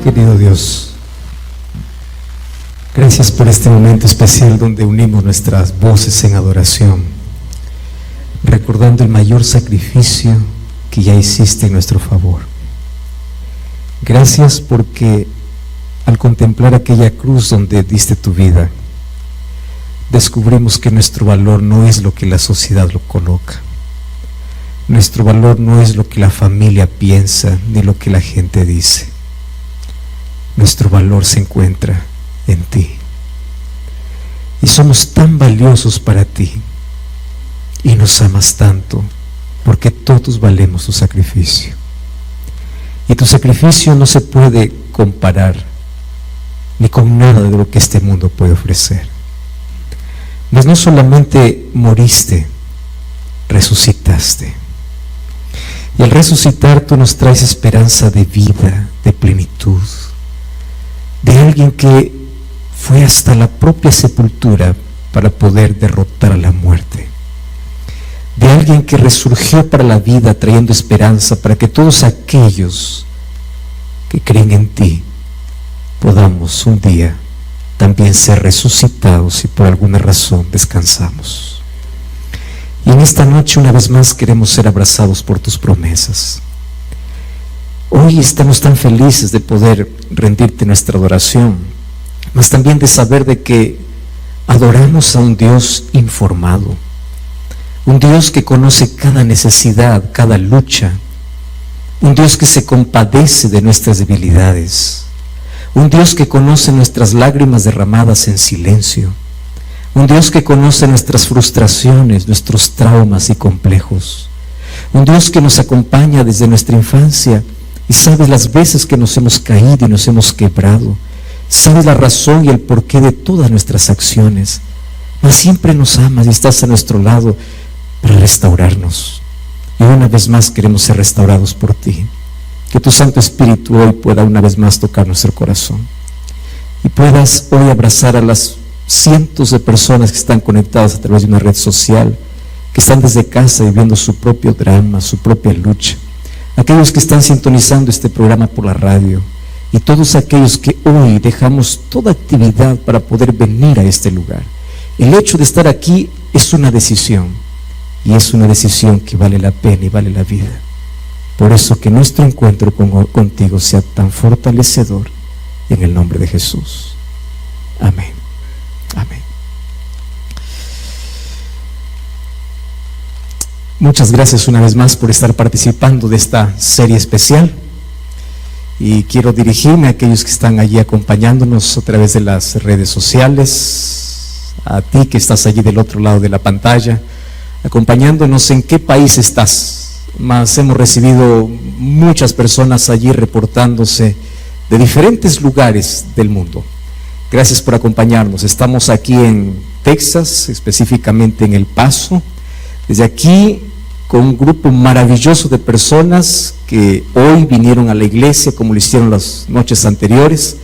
Querido Dios, gracias por este momento especial donde unimos nuestras voces en adoración, recordando el mayor sacrificio que ya hiciste en nuestro favor. Gracias porque al contemplar aquella cruz donde diste tu vida, descubrimos que nuestro valor no es lo que la sociedad lo coloca. Nuestro valor no es lo que la familia piensa ni lo que la gente dice. Nuestro valor se encuentra en ti. Y somos tan valiosos para ti. Y nos amas tanto porque todos valemos tu sacrificio. Y tu sacrificio no se puede comparar ni con nada de lo que este mundo puede ofrecer. Mas no solamente moriste, resucitaste. Y al resucitar tú nos traes esperanza de vida, de plenitud, de alguien que fue hasta la propia sepultura para poder derrotar a la muerte, de alguien que resurgió para la vida trayendo esperanza para que todos aquellos que creen en ti podamos un día también ser resucitados si por alguna razón descansamos. Y en esta noche una vez más queremos ser abrazados por tus promesas. Hoy estamos tan felices de poder rendirte nuestra adoración, mas también de saber de que adoramos a un Dios informado, un Dios que conoce cada necesidad, cada lucha, un Dios que se compadece de nuestras debilidades, un Dios que conoce nuestras lágrimas derramadas en silencio, un Dios que conoce nuestras frustraciones, nuestros traumas y complejos, un Dios que nos acompaña desde nuestra infancia y sabes las veces que nos hemos caído y nos hemos quebrado, sabes la razón y el porqué de todas nuestras acciones, mas siempre nos amas y estás a nuestro lado para restaurarnos. Y una vez más queremos ser restaurados por ti. Que tu Santo Espíritu hoy pueda una vez más tocar nuestro corazón y puedas hoy abrazar a las cientos de personas que están conectadas a través de una red social, que están desde casa viviendo su propio drama, su propia lucha, aquellos que están sintonizando este programa por la radio y todos aquellos que hoy dejamos toda actividad para poder venir a este lugar. El hecho de estar aquí es una decisión y es una decisión que vale la pena y vale la vida. Por eso que nuestro encuentro contigo sea tan fortalecedor en el nombre de Jesús. Amén. Amén. Muchas gracias una vez más por estar participando de esta serie especial. Y quiero dirigirme a aquellos que están allí acompañándonos a través de las redes sociales, a ti que estás allí del otro lado de la pantalla, acompañándonos en qué país estás. Mas hemos recibido muchas personas allí reportándose de diferentes lugares del mundo. Gracias por acompañarnos. Estamos aquí en Texas, específicamente en El Paso. Desde aquí, con un grupo maravilloso de personas que hoy vinieron a la iglesia, como lo hicieron las noches anteriores,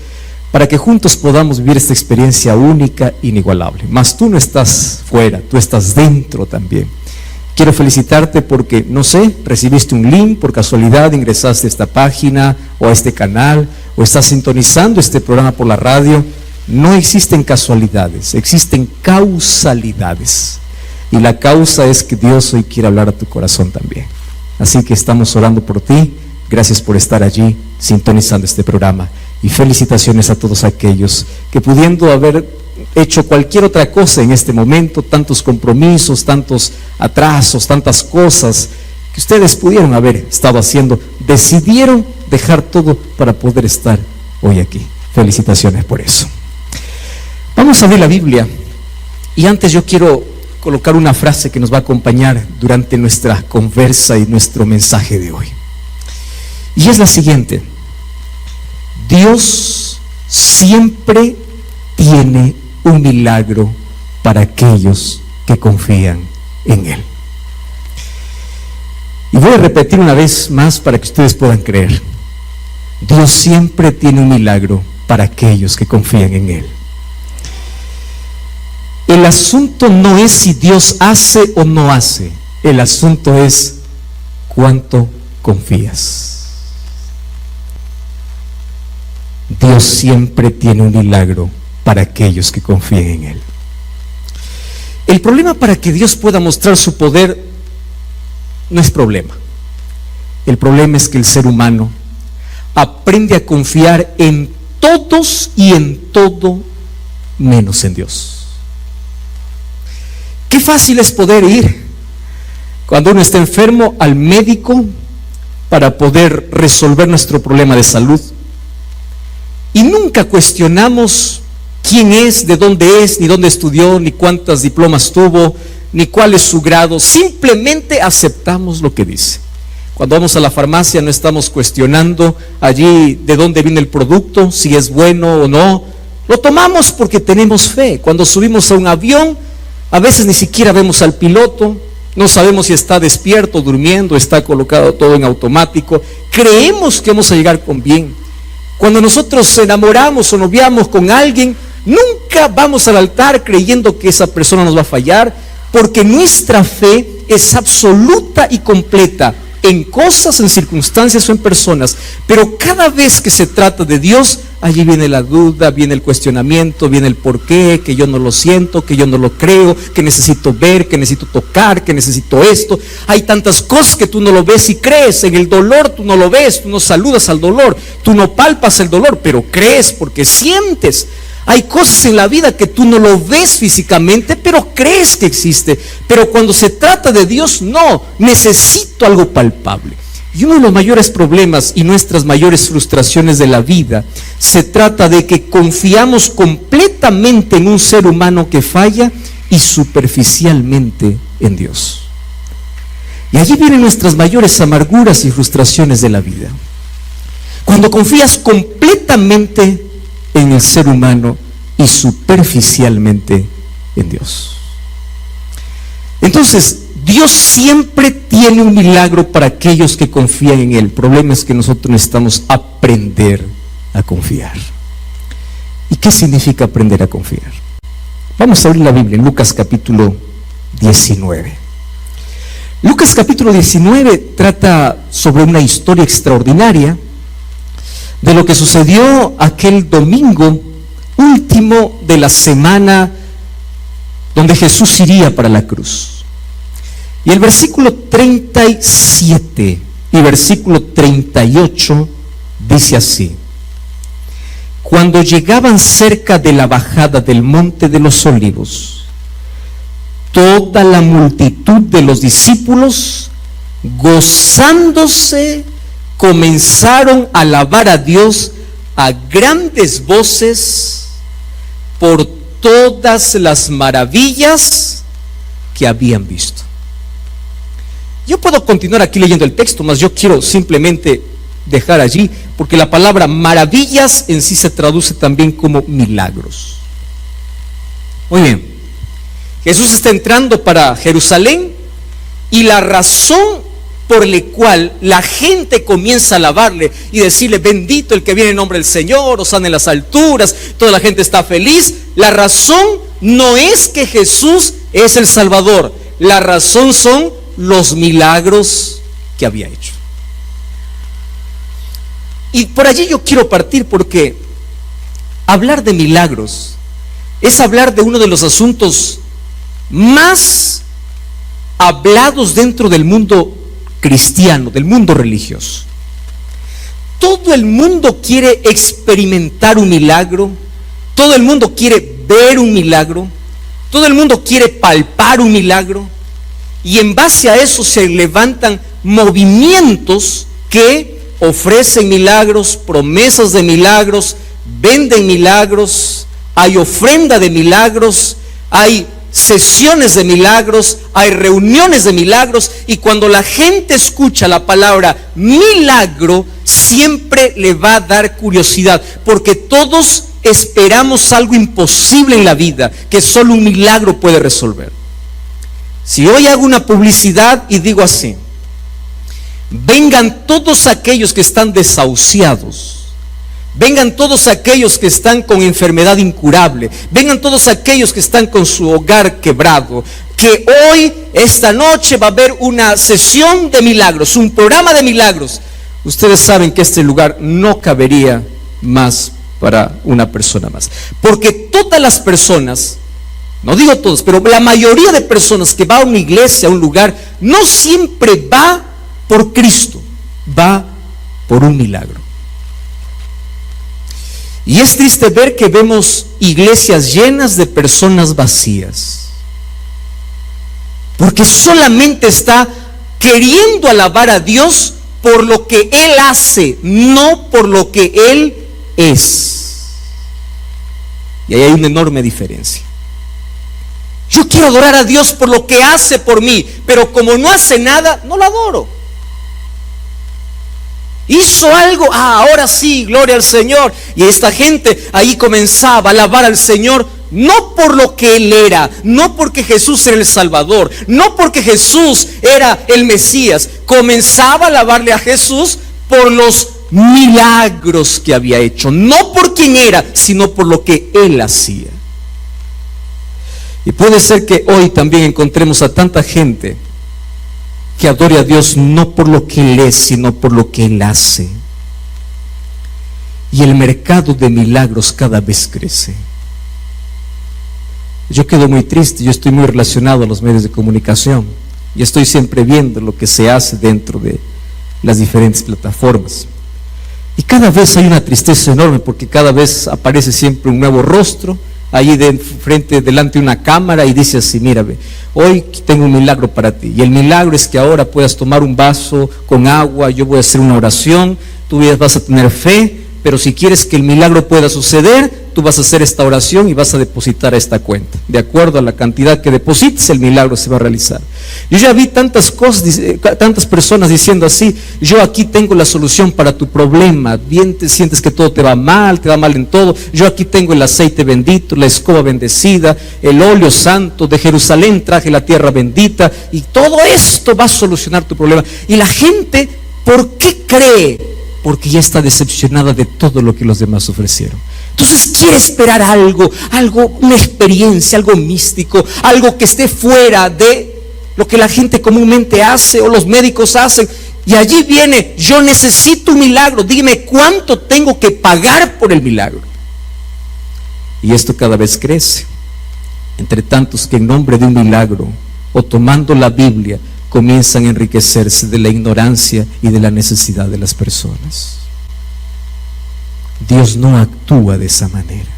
para que juntos podamos vivir esta experiencia única, inigualable. Mas tú no estás fuera, tú estás dentro también. Quiero felicitarte porque, no sé, recibiste un link, por casualidad ingresaste a esta página o a este canal, o estás sintonizando este programa por la radio. No existen casualidades, existen causalidades. Y la causa es que Dios hoy quiere hablar a tu corazón también. Así que estamos orando por ti. Gracias por estar allí sintonizando este programa. Y felicitaciones a todos aquellos que, pudiendo haber hecho cualquier otra cosa en este momento, tantos compromisos, tantos atrasos, tantas cosas que ustedes pudieron haber estado haciendo, decidieron dejar todo para poder estar hoy aquí. Felicitaciones por eso. Vamos a ver la Biblia, y antes yo quiero colocar una frase que nos va a acompañar durante nuestra conversa y nuestro mensaje de hoy. Y es la siguiente: Dios siempre tiene un milagro para aquellos que confían en Él. Y voy a repetir una vez más para que ustedes puedan creer. Dios siempre tiene un milagro para aquellos que confían en Él. El asunto no es si Dios hace o no hace. El asunto es cuánto confías. Dios siempre tiene un milagro para aquellos que confíen en Él. El problema para que Dios pueda mostrar su poder no es problema. El problema es que el ser humano aprende a confiar en todos y en todo menos en Dios. Qué fácil es poder ir cuando uno está enfermo al médico para poder resolver nuestro problema de salud, y nunca cuestionamos quién es, de dónde es, ni dónde estudió, ni cuántos diplomas tuvo, ni cuál es su grado. Simplemente aceptamos lo que dice. Cuando vamos a la farmacia no estamos cuestionando allí de dónde viene el producto, si es bueno o no. Lo tomamos porque tenemos fe. Cuando subimos a un avión, a veces ni siquiera vemos al piloto, no sabemos si está despierto, durmiendo, está colocado todo en automático. Creemos que vamos a llegar con bien. Cuando nosotros enamoramos o noviamos con alguien, nunca vamos al altar creyendo que esa persona nos va a fallar, porque nuestra fe es absoluta y completa en cosas, en circunstancias o en personas. Pero cada vez que se trata de Dios, allí viene la duda, viene el cuestionamiento, viene el por qué, que yo no lo siento, que yo no lo creo, que necesito ver, que necesito tocar, que necesito esto. Hay tantas cosas que tú no lo ves y crees. En el dolor tú no lo ves, tú no saludas al dolor, tú no palpas el dolor, pero crees porque sientes. Hay cosas en la vida que tú no lo ves físicamente, pero crees que existe. Pero cuando se trata de Dios, no, necesito algo palpable. Y uno de los mayores problemas y nuestras mayores frustraciones de la vida se trata de que confiamos completamente en un ser humano que falla y superficialmente en Dios. Y allí vienen nuestras mayores amarguras y frustraciones de la vida. Cuando confías completamente en el ser humano y superficialmente en Dios. Entonces, Dios siempre tiene un milagro para aquellos que confían en Él. El problema es que nosotros necesitamos aprender a confiar. ¿Y qué significa aprender a confiar? Vamos a abrir la Biblia en Lucas capítulo 19. Lucas capítulo 19 trata sobre una historia extraordinaria de lo que sucedió aquel domingo último de la semana donde Jesús iría para la cruz. Y el versículo 37 y versículo 38 dice así: cuando llegaban cerca de la bajada del monte de los olivos, toda la multitud de los discípulos, gozándose, comenzaron a alabar a Dios a grandes voces por todas las maravillas que habían visto. Yo puedo continuar aquí leyendo el texto, mas yo quiero simplemente dejar allí, porque la palabra maravillas en sí se traduce también como milagros. Muy bien, Jesús está entrando para Jerusalén, y la razón por la cual la gente comienza a alabarle y decirle: bendito el que viene en nombre del Señor, hosana en las alturas, toda la gente está feliz. La razón no es que Jesús es el Salvador, la razón son los milagros que había hecho. Y por allí yo quiero partir, porque hablar de milagros es hablar de uno de los asuntos más hablados dentro del mundo cristiano, del mundo religioso. Todo el mundo quiere experimentar un milagro, todo el mundo quiere ver un milagro, todo el mundo quiere palpar un milagro, y en base a eso se levantan movimientos que ofrecen milagros, promesas de milagros, venden milagros, hay ofrenda de milagros, hay sesiones de milagros, hay reuniones de milagros, y cuando la gente escucha la palabra milagro, siempre le va a dar curiosidad, porque todos esperamos algo imposible en la vida que solo un milagro puede resolver. Si hoy hago una publicidad y digo así: vengan todos aquellos que están desahuciados, vengan todos aquellos que están con enfermedad incurable, vengan todos aquellos que están con su hogar quebrado, que hoy, esta noche, va a haber una sesión de milagros, un programa de milagros. Ustedes saben que este lugar no cabería más para una persona más. Porque todas las personas, no digo todos, pero la mayoría de personas que va a una iglesia, a un lugar, no siempre va por Cristo, va por un milagro. Y es triste ver que vemos iglesias llenas de personas vacías, porque solamente está queriendo alabar a Dios por lo que Él hace, no por lo que Él es. Y ahí hay una enorme diferencia. Yo quiero adorar a Dios por lo que hace por mí, pero como no hace nada, no lo adoro. Hizo algo, ahora sí, gloria al Señor. Y esta gente ahí comenzaba a alabar al Señor, no por lo que Él era, no porque Jesús era el Salvador, no porque Jesús era el Mesías. Comenzaba a alabarle a Jesús por los milagros que había hecho, no por quién era, sino por lo que Él hacía. Y puede ser que hoy también encontremos a tanta gente que adore a Dios no por lo que Él es, sino por lo que Él hace. Y el mercado de milagros cada vez crece. Yo quedo muy triste, yo estoy muy relacionado a los medios de comunicación y estoy siempre viendo lo que se hace dentro de las diferentes plataformas. Y cada vez hay una tristeza enorme, porque cada vez aparece siempre un nuevo rostro ahí delante de una cámara y dice así: mírame, hoy tengo un milagro para ti, y el milagro es que ahora puedas tomar un vaso con agua, yo voy a hacer una oración, tú vas a tener fe, pero si quieres que el milagro pueda suceder, tú vas a hacer esta oración y vas a depositar a esta cuenta. De acuerdo a la cantidad que deposites, el milagro se va a realizar. Yo ya vi tantas cosas, tantas personas diciendo así: yo aquí tengo la solución para tu problema. Bien te sientes que todo te va mal en todo. Yo aquí tengo el aceite bendito, la escoba bendecida, el óleo santo, de Jerusalén traje la tierra bendita, y todo esto va a solucionar tu problema. Y la gente, ¿por qué cree? Porque ya está decepcionada de todo lo que los demás ofrecieron. Entonces quiere esperar algo, una experiencia, algo místico, algo que esté fuera de lo que la gente comúnmente hace o los médicos hacen. Y allí viene: yo necesito un milagro, dime cuánto tengo que pagar por el milagro. Y esto cada vez crece. Entre tantos que en nombre de un milagro, o tomando la Biblia, comienzan a enriquecerse de la ignorancia y de la necesidad de las personas. Dios no actúa de esa manera.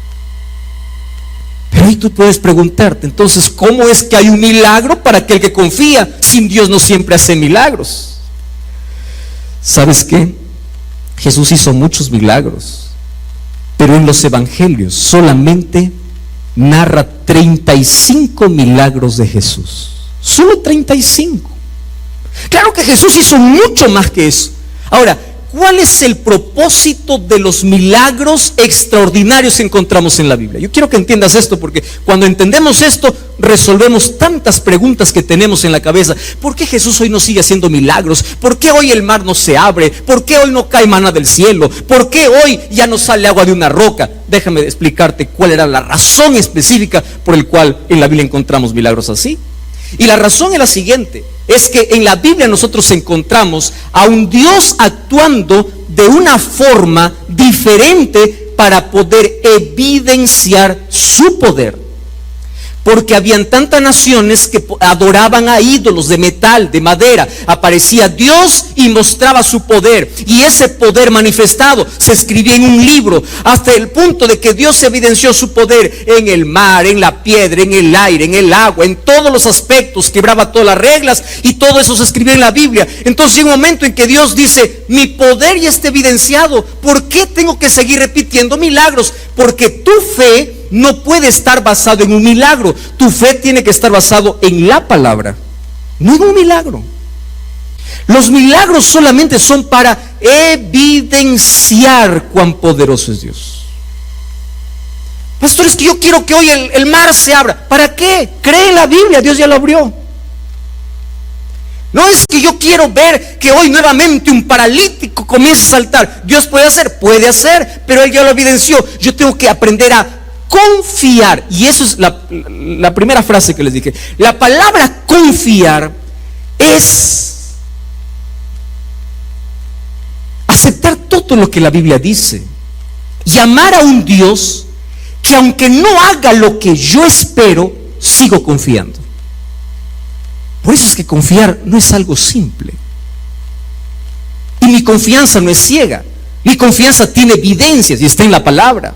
Pero ahí tú puedes preguntarte: entonces, ¿cómo es que hay un milagro para aquel que confía? Sin Dios no siempre hace milagros. ¿Sabes qué? Jesús hizo muchos milagros, pero en los evangelios solamente narra 35 milagros de Jesús. Solo 35. Claro que Jesús hizo mucho más que eso. Ahora, ¿cuál es el propósito de los milagros extraordinarios que encontramos en la Biblia? Yo quiero que entiendas esto, porque cuando entendemos esto, resolvemos tantas preguntas que tenemos en la cabeza. ¿Por qué Jesús hoy no sigue haciendo milagros? ¿Por qué hoy el mar no se abre? ¿Por qué hoy no cae maná del cielo? ¿Por qué hoy ya no sale agua de una roca? Déjame explicarte cuál era la razón específica por el cual en la Biblia encontramos milagros así. Y la razón es la siguiente: es que en la Biblia nosotros encontramos a un Dios actuando de una forma diferente para poder evidenciar su poder. Porque habían tantas naciones que adoraban a ídolos de metal, de madera. Aparecía Dios y mostraba su poder, y ese poder manifestado se escribía en un libro, hasta el punto de que Dios evidenció su poder en el mar, en la piedra, en el aire, en el agua, en todos los aspectos, quebraba todas las reglas, y todo eso se escribió en la Biblia. Entonces hay un momento en que Dios dice: mi poder ya está evidenciado, ¿por qué tengo que seguir repitiendo milagros? Porque tu fe no puede estar basado en un milagro. Tu fe tiene que estar basado en la palabra, no en un milagro. Los milagros solamente son para evidenciar cuán poderoso es Dios. Pastor, es que yo quiero que hoy el mar se abra. ¿Para qué? Cree en la Biblia, Dios ya lo abrió. No es que yo quiero ver que hoy nuevamente un paralítico comience a saltar. Dios puede hacer, pero Él ya lo evidenció. Yo tengo que aprender a confiar. Y eso es la primera frase que les dije. La palabra confiar es aceptar todo lo que la Biblia dice, y amar a un Dios que aunque no haga lo que yo espero, sigo confiando. Por eso es que confiar no es algo simple. Y mi confianza no es ciega. Mi confianza tiene evidencias y está en la palabra.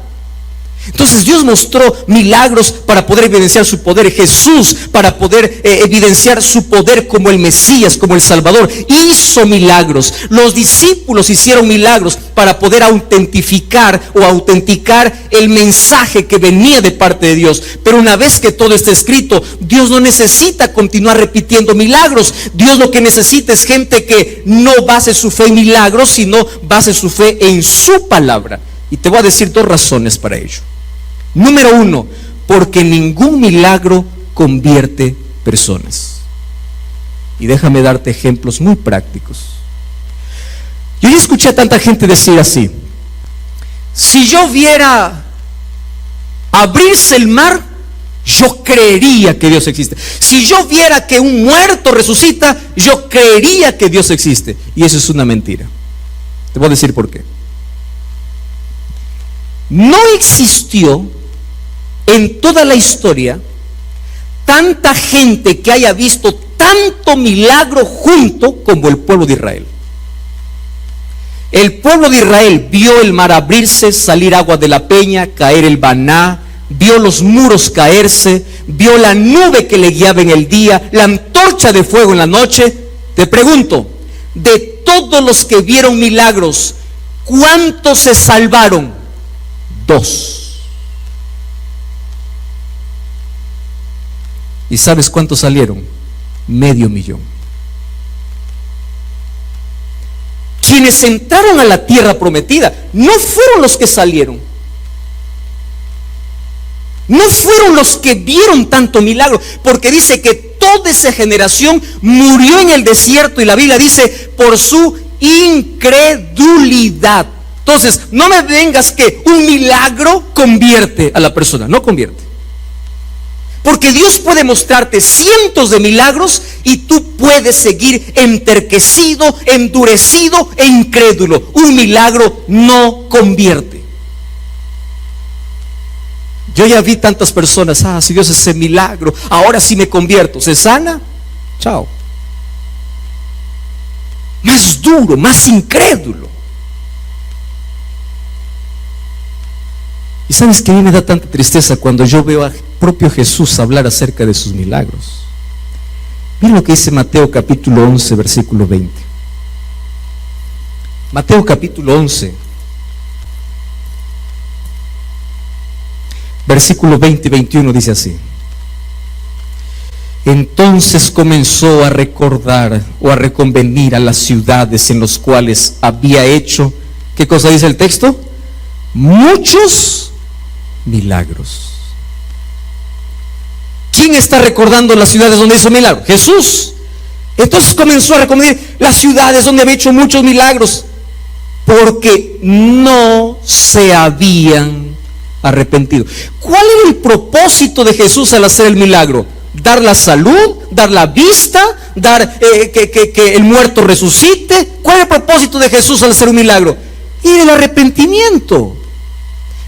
Entonces Dios mostró milagros para poder evidenciar su poder. Jesús para poder evidenciar su poder como el Mesías, como el Salvador, hizo milagros. Los discípulos hicieron milagros para poder autenticar el mensaje que venía de parte de Dios. Pero una vez que todo está escrito, Dios no necesita continuar repitiendo milagros. Dios lo que necesita es gente que no base su fe en milagros, sino base su fe en su palabra. Y te voy a decir 2 razones para ello. Número 1, porque ningún milagro convierte personas. Y déjame darte ejemplos muy prácticos. Yo ya escuché a tanta gente decir así: si yo viera abrirse el mar, yo creería que Dios existe. Si yo viera que un muerto resucita, yo creería que Dios existe. Y eso es una mentira. Te voy a decir por qué. No existió en toda la historia tanta gente que haya visto tanto milagro junto como el pueblo de Israel. El pueblo de Israel vio el mar abrirse, salir agua de la peña, caer el maná, vio los muros caerse, vio la nube que le guiaba en el día, la antorcha de fuego en la noche. Te pregunto, de todos los que vieron milagros, ¿cuántos se salvaron? 2. ¿Y sabes cuántos salieron? 500,000. Quienes entraron a la tierra prometida no fueron los que salieron, no fueron los que vieron tanto milagro, porque dice que toda esa generación murió en el desierto, y la Biblia dice por su incredulidad. Entonces, no me vengas que un milagro convierte a la persona. No convierte. Porque Dios puede mostrarte cientos de milagros y tú puedes seguir enterquecido, endurecido e incrédulo. Un milagro no convierte. Yo ya vi tantas personas: si Dios hace milagro, ahora sí me convierto. ¿Se sana? Chao. Más duro, más incrédulo. Y sabes que a mí me da tanta tristeza cuando yo veo a propio Jesús hablar acerca de sus milagros. Mira lo que dice Mateo capítulo 11, versículo 20. Mateo capítulo 11, versículo 20 y 21 dice así: entonces comenzó a recordar o a reconvenir a las ciudades en las cuales había hecho, ¿qué cosa dice el texto? Muchos milagros. ¿Quién está recordando las ciudades donde hizo milagros? Jesús. Entonces comenzó a recordar las ciudades donde había hecho muchos milagros, porque no se habían arrepentido. ¿Cuál era el propósito de Jesús al hacer el milagro? Dar la salud, dar la vista, dar que el muerto resucite. ¿Cuál era el propósito de Jesús al hacer un milagro? Era el arrepentimiento.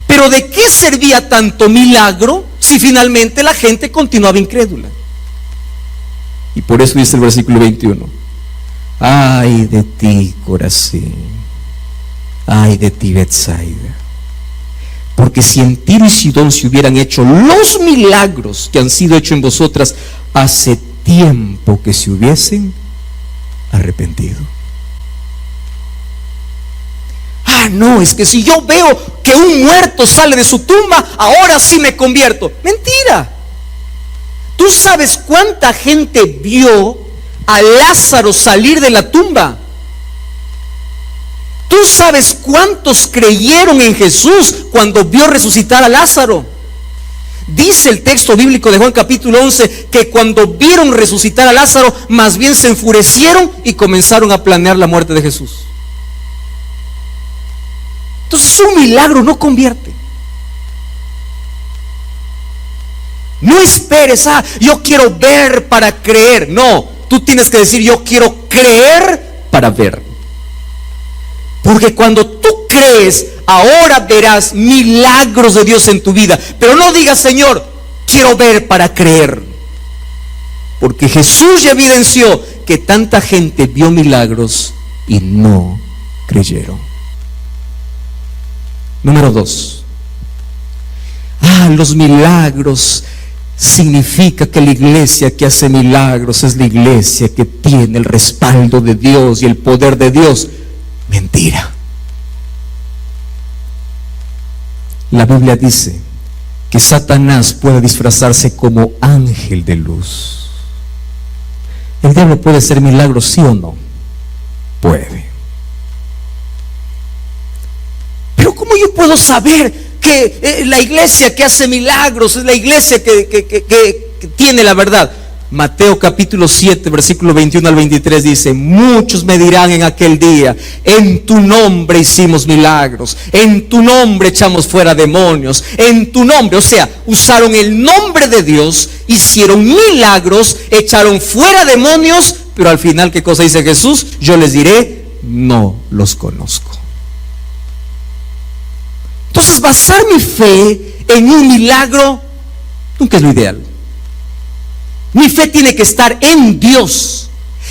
Pero ¿de qué servía tanto milagro si finalmente la gente continuaba incrédula? Y por eso dice el versículo 21: ay de ti, Corazín, ay de ti, Betsaida, porque si en Tiro y Sidón se hubieran hecho los milagros que han sido hechos en vosotras, hace tiempo que se hubiesen arrepentido. No, es que si yo veo que un muerto sale de su tumba, ahora sí me convierto. Mentira. ¿Tú sabes cuánta gente vio a Lázaro salir de la tumba? ¿Tú sabes cuántos creyeron en Jesús cuando vio resucitar a Lázaro? Dice el texto bíblico de Juan capítulo 11 que cuando vieron resucitar a Lázaro, más bien se enfurecieron y comenzaron a planear la muerte de Jesús. Entonces un milagro no convierte. No esperes, yo quiero ver para creer. No, tú tienes que decir: yo quiero creer para ver. Porque cuando tú crees, ahora verás milagros de Dios en tu vida. Pero no digas, Señor, quiero ver para creer. Porque Jesús ya evidenció que tanta gente vio milagros y no creyeron. Número 2. Los milagros significa que la iglesia que hace milagros es la iglesia que tiene el respaldo de Dios y el poder de Dios. Mentira. La Biblia dice que Satanás puede disfrazarse como ángel de luz. ¿El diablo puede hacer milagros, sí o no? Puede. Pero ¿cómo yo puedo saber que la iglesia que hace milagros es la iglesia que tiene la verdad? Mateo capítulo 7, versículo 21 al 23 dice: muchos me dirán en aquel día, en tu nombre hicimos milagros, en tu nombre echamos fuera demonios, en tu nombre, o sea, usaron el nombre de Dios, hicieron milagros, echaron fuera demonios, pero al final, ¿qué cosa dice Jesús? Yo les diré, no los conozco. Entonces, basar mi fe en un milagro nunca es lo ideal. Mi fe tiene que estar en Dios.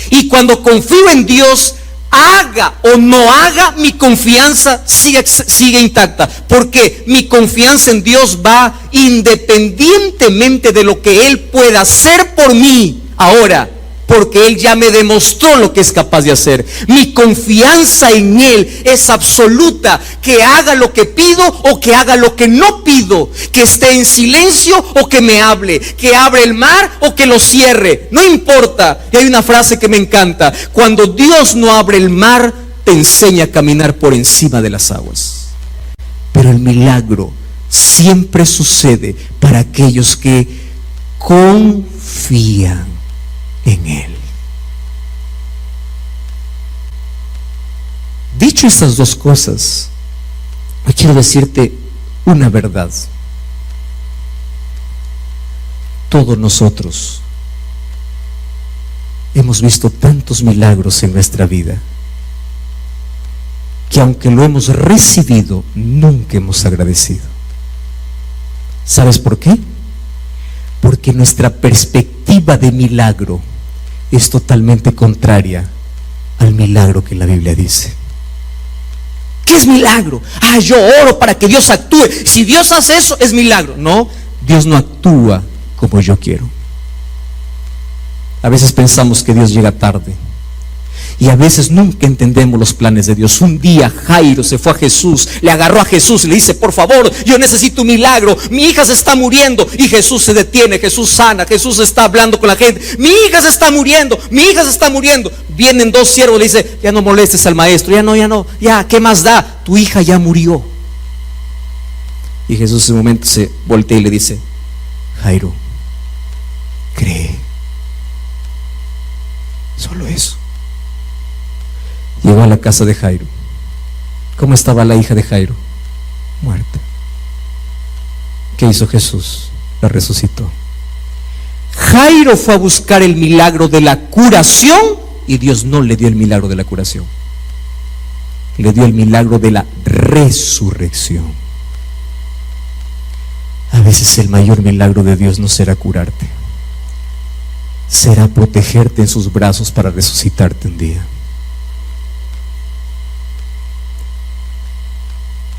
Y cuando confío en Dios, haga o no haga, mi confianza sigue intacta. Porque mi confianza en Dios va independientemente de lo que Él pueda hacer por mí ahora. Porque Él ya me demostró lo que es capaz de hacer. Mi confianza en Él es absoluta. Que haga lo que pido o que haga lo que no pido. Que esté en silencio o que me hable. Que abra el mar o que lo cierre. No importa. Y hay una frase que me encanta: cuando Dios no abre el mar, te enseña a caminar por encima de las aguas. Pero el milagro siempre sucede para aquellos que confían en Él. Dicho estas dos cosas, hoy quiero decirte una verdad. Todos nosotros hemos visto tantos milagros en nuestra vida que aunque lo hemos recibido, nunca hemos agradecido. ¿Sabes por qué? Porque nuestra perspectiva de milagro es totalmente contraria al milagro que la Biblia dice. ¿Qué es milagro? Yo oro para que Dios actúe. Si Dios hace eso, es milagro. No, Dios no actúa como yo quiero. A veces pensamos que Dios llega tarde. Y a veces nunca entendemos los planes de Dios. Un día Jairo se fue a Jesús, le agarró a Jesús y le dice: por favor, yo necesito un milagro, mi hija se está muriendo. Y Jesús se detiene, Jesús sana, Jesús está hablando con la gente: mi hija se está muriendo, mi hija se está muriendo. Vienen dos siervos, le dice: ya no molestes al maestro, ya, ¿qué más da? Tu hija ya murió. Y Jesús en ese momento se voltea y le dice: Jairo, cree. Solo eso. Llegó a la casa de Jairo. ¿Cómo estaba la hija de Jairo? Muerta. ¿Qué hizo Jesús? La resucitó. Jairo fue a buscar el milagro de la curación y Dios no le dio el milagro de la curación. Le dio el milagro de la resurrección. A veces el mayor milagro de Dios no será curarte, será protegerte en sus brazos para resucitarte un día.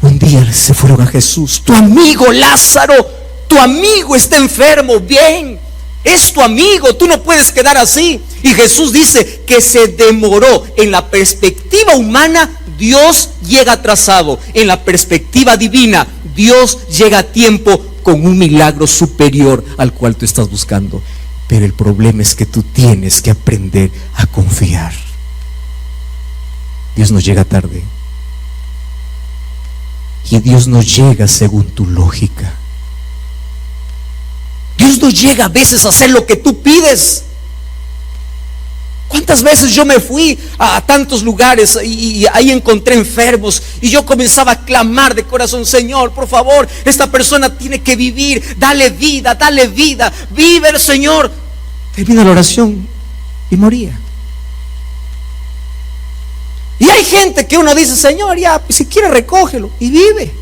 Un día se fueron a Jesús: tu amigo Lázaro, tu amigo está enfermo. Bien, es tu amigo, tú no puedes quedar así. Y Jesús dice que se demoró. En la perspectiva humana, Dios llega atrasado. En la perspectiva divina, Dios llega a tiempo con un milagro superior al cual tú estás buscando. Pero el problema es que tú tienes que aprender a confiar. Dios no llega tarde. Y Dios no llega según tu lógica. Dios no llega a veces a hacer lo que tú pides. ¿Cuántas veces yo me fui a tantos lugares y ahí encontré enfermos y yo comenzaba a clamar de corazón: Señor, por favor, esta persona tiene que vivir, dale vida, vive el Señor. Termina la oración y moría. Y hay hay gente que uno dice, Señor, ya, si quiere recógelo y vive.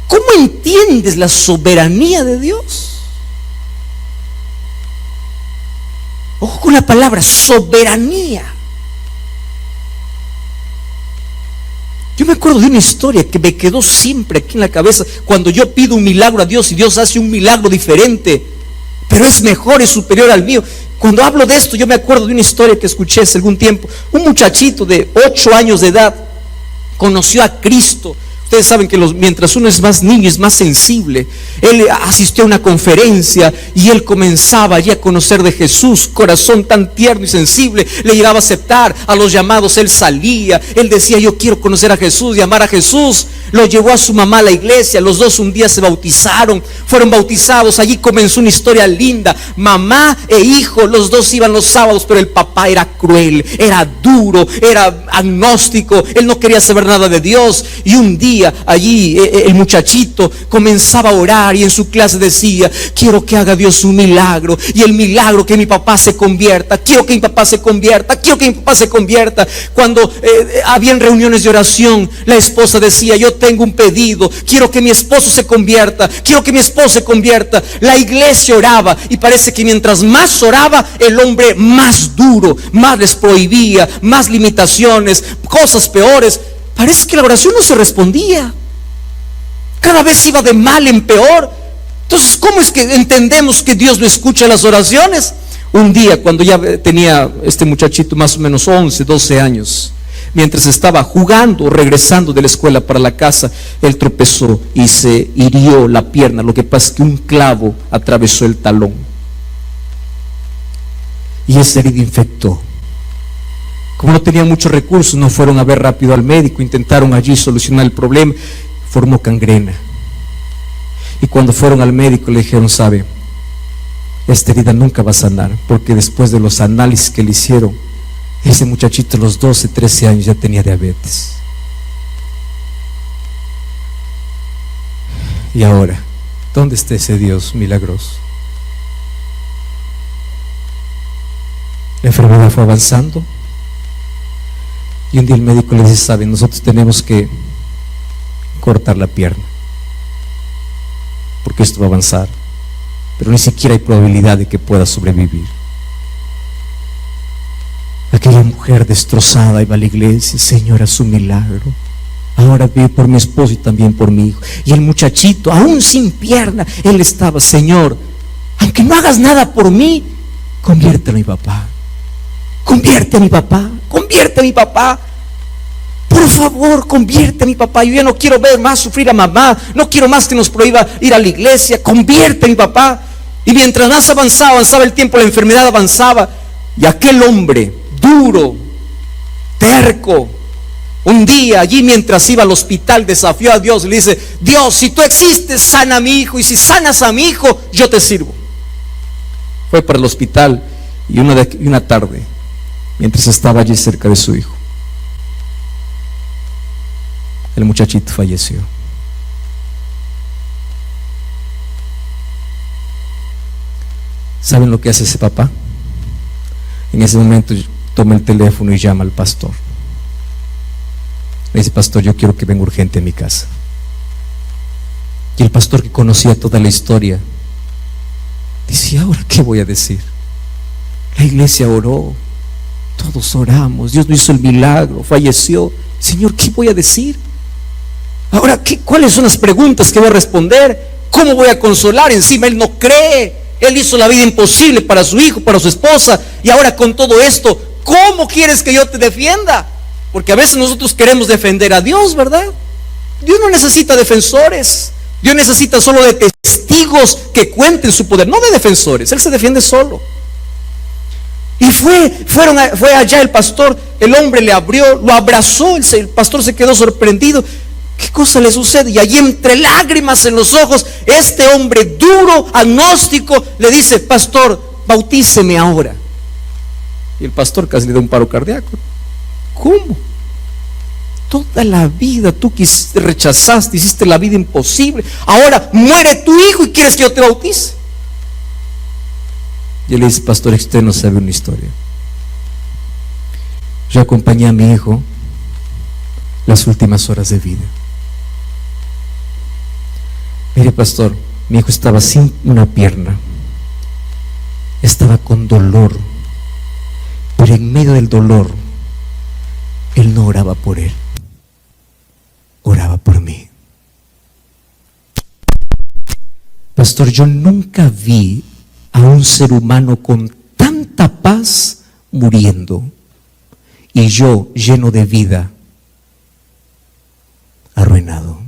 ¿Cómo entiendes la soberanía de Dios? Ojo con la palabra soberanía. Yo me acuerdo de una historia que me quedó siempre aquí en la cabeza. Cuando yo pido un milagro a Dios y Dios hace un milagro diferente, pero es mejor, es superior al mío. Cuando hablo de esto, yo me acuerdo de una historia que escuché hace algún tiempo. Un muchachito de 8 años de edad conoció a Cristo. Ustedes saben que mientras uno es más niño, es más sensible. Él asistió a una conferencia y él comenzaba allí a conocer de Jesús. Corazón tan tierno y sensible, le llegaba a aceptar a los llamados. Él salía, él decía, yo quiero conocer a Jesús y amar a Jesús. Lo llevó a su mamá a la iglesia. Los dos un día se bautizaron, fueron bautizados. Allí comenzó una historia linda. Mamá e hijo, los dos iban los sábados, pero el papá era cruel, era duro, era agnóstico. Él no quería saber nada de Dios. Y un día allí el muchachito comenzaba a orar y en su clase decía, quiero que haga Dios un milagro, y el milagro que mi papá se convierta, quiero que mi papá se convierta, quiero que mi papá se convierta. Cuando habían reuniones de oración, la esposa decía, yo tengo un pedido, quiero que mi esposo se convierta, quiero que mi esposo se convierta. La iglesia oraba y parece que mientras más oraba, el hombre más duro, más les prohibía, más limitaciones, cosas peores. Parece que la oración no se respondía. Cada vez iba de mal en peor. Entonces, ¿cómo es que entendemos que Dios no escucha las oraciones? Un día, cuando ya tenía este muchachito más o menos 11, 12 años, mientras estaba jugando, regresando de la escuela para la casa, él tropezó y se hirió la pierna. Lo que pasa es que un clavo atravesó el talón y esa herida infectó. Como no tenían muchos recursos, no fueron a ver rápido al médico, intentaron allí solucionar el problema, formó gangrena. Y cuando fueron al médico le dijeron, sabe, esta herida nunca va a sanar, porque después de los análisis que le hicieron, ese muchachito a los 12, 13 años ya tenía diabetes. Y ahora, ¿dónde está ese Dios milagroso? La enfermedad fue avanzando. Y un día el médico le dice, saben, nosotros tenemos que cortar la pierna, porque esto va a avanzar, pero ni siquiera hay probabilidad de que pueda sobrevivir. Aquella mujer destrozada iba a la iglesia, Señor, haz un milagro. Ahora pido por mi esposo y también por mi hijo. Y el muchachito, aún sin pierna, él estaba, Señor, aunque no hagas nada por mí, conviértelo a mi papá. Convierte a mi papá, convierte a mi papá. Por favor, convierte a mi papá. Yo ya no quiero ver más sufrir a mamá. No quiero más que nos prohíba ir a la iglesia. Convierte a mi papá. Y mientras más avanzaba el tiempo, la enfermedad avanzaba. Y aquel hombre duro, terco, un día allí mientras iba al hospital desafió a Dios y le dice, Dios, si tú existes, sana a mi hijo. Y si sanas a mi hijo, yo te sirvo. Fue para el hospital y una tarde, mientras estaba allí cerca de su hijo, el muchachito falleció. ¿Saben lo que hace ese papá? En ese momento toma el teléfono y llama al pastor. Le dice, pastor, yo quiero que venga urgente a mi casa. Y el pastor, que conocía toda la historia, dice, ¿ahora qué voy a decir? La iglesia oró, todos oramos, Dios no hizo el milagro, falleció. Señor, ¿qué voy a decir? Ahora, ¿cuáles son las preguntas que voy a responder? ¿Cómo voy a consolar? Encima él no cree, él hizo la vida imposible para su hijo, para su esposa, y ahora con todo esto, ¿cómo quieres que yo te defienda? Porque a veces nosotros queremos defender a Dios, ¿verdad? Dios no necesita defensores, Dios necesita solo de testigos que cuenten su poder, no de defensores. Él se defiende solo. Y fue allá el pastor, el hombre le abrió, lo abrazó, el pastor se quedó sorprendido. ¿Qué cosa le sucede? Y allí, entre lágrimas en los ojos, este hombre duro, agnóstico, le dice, pastor, bautíceme ahora. Y el pastor casi le da un paro cardíaco. ¿Cómo? Toda la vida tú rechazaste, hiciste la vida imposible. Ahora muere tu hijo y quieres que yo te bautice. Y él le dice, pastor, usted no sabe una historia. Yo acompañé a mi hijo las últimas horas de vida. Mire, pastor, mi hijo estaba sin una pierna, estaba con dolor, pero en medio del dolor, él no oraba por él, oraba por mí. Pastor, yo nunca vi a un ser humano con tanta paz muriendo y yo lleno de vida, arruinado.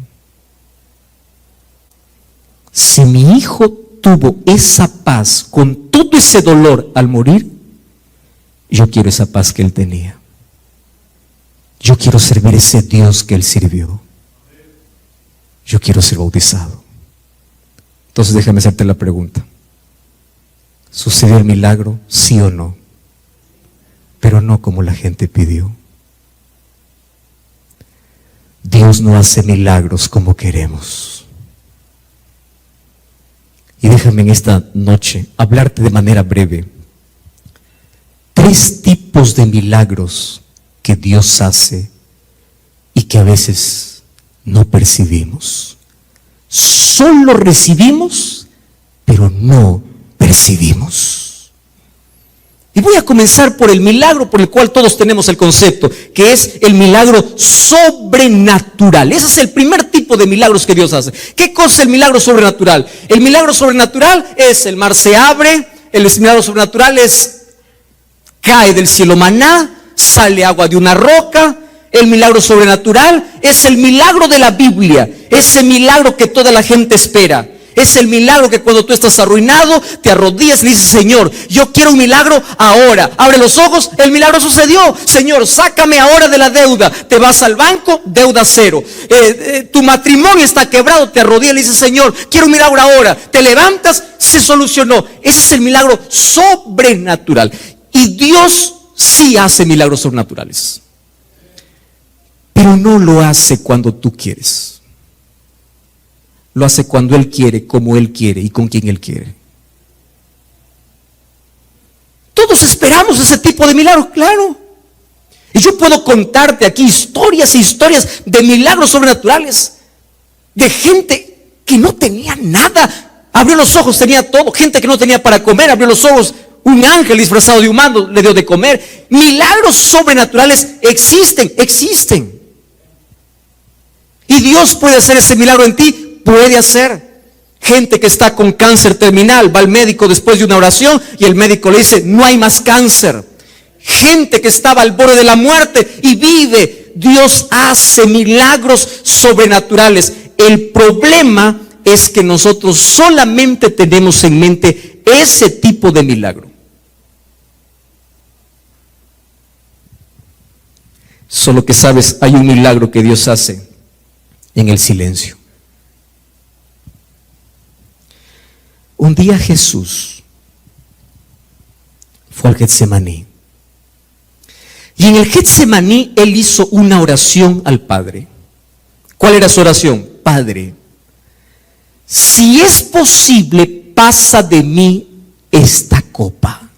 Si mi hijo tuvo esa paz con todo ese dolor al morir, yo quiero esa paz que él tenía. Yo quiero servir a ese Dios que él sirvió. Yo quiero ser bautizado. Entonces déjame hacerte la pregunta: ¿sucedió el milagro? ¿Sí o no? Pero no como la gente pidió. Dios no hace milagros como queremos. Y déjame en esta noche hablarte de manera breve 3 tipos de milagros que Dios hace y que a veces no percibimos. Solo recibimos, pero no percibimos. Y voy a comenzar por el milagro por el cual todos tenemos el concepto, que es el milagro sobrenatural. Ese es el primer tipo de milagros que Dios hace. ¿Qué cosa es el milagro sobrenatural? El milagro sobrenatural es: el mar se abre. El milagro sobrenatural es: cae del cielo maná, sale agua de una roca. El milagro sobrenatural es el milagro de la Biblia, ese milagro que toda la gente espera. Es el milagro que cuando tú estás arruinado, te arrodillas y le dices: Señor, yo quiero un milagro ahora. Abre los ojos, el milagro sucedió. Señor, sácame ahora de la deuda. Te vas al banco, deuda cero. Tu matrimonio está quebrado, te arrodillas y le dices: Señor, quiero un milagro ahora. Te levantas, se solucionó. Ese es el milagro sobrenatural. Y Dios sí hace milagros sobrenaturales, pero no lo hace cuando tú quieres. Lo hace cuando Él quiere, como Él quiere y con quien Él quiere. Todos esperamos ese tipo de milagros, claro. Y yo puedo contarte aquí historias e historias de milagros sobrenaturales, de gente que no tenía nada, abrió los ojos, tenía todo. Gente que no tenía para comer, abrió los ojos, un ángel disfrazado de humano le dio de comer. Milagros sobrenaturales existen. Y Dios puede hacer ese milagro en ti. Puede hacer. Gente que está con cáncer terminal, va al médico después de una oración y el médico le dice: no hay más cáncer. Gente que estaba al borde de la muerte y vive. Dios hace milagros sobrenaturales. El problema es que nosotros solamente tenemos en mente ese tipo de milagro. Solo que sabes, hay un milagro que Dios hace en el silencio. Un día Jesús fue al Getsemaní. Y en el Getsemaní Él hizo una oración al Padre. ¿Cuál era su oración? Padre, si es posible, pasa de mí esta copa.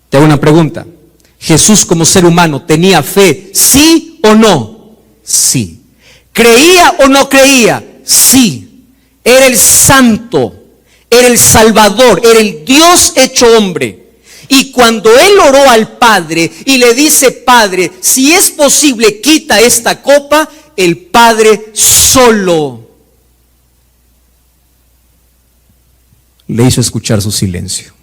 Te hago una pregunta. ¿Jesús como ser humano tenía fe? ¿Sí o no? Sí. ¿Creía o no creía? Sí. Era el santo. Era el Salvador, era el Dios hecho hombre. Y cuando Él oró al Padre y le dice: Padre, si es posible, quita esta copa, el Padre solo le hizo escuchar su silencio.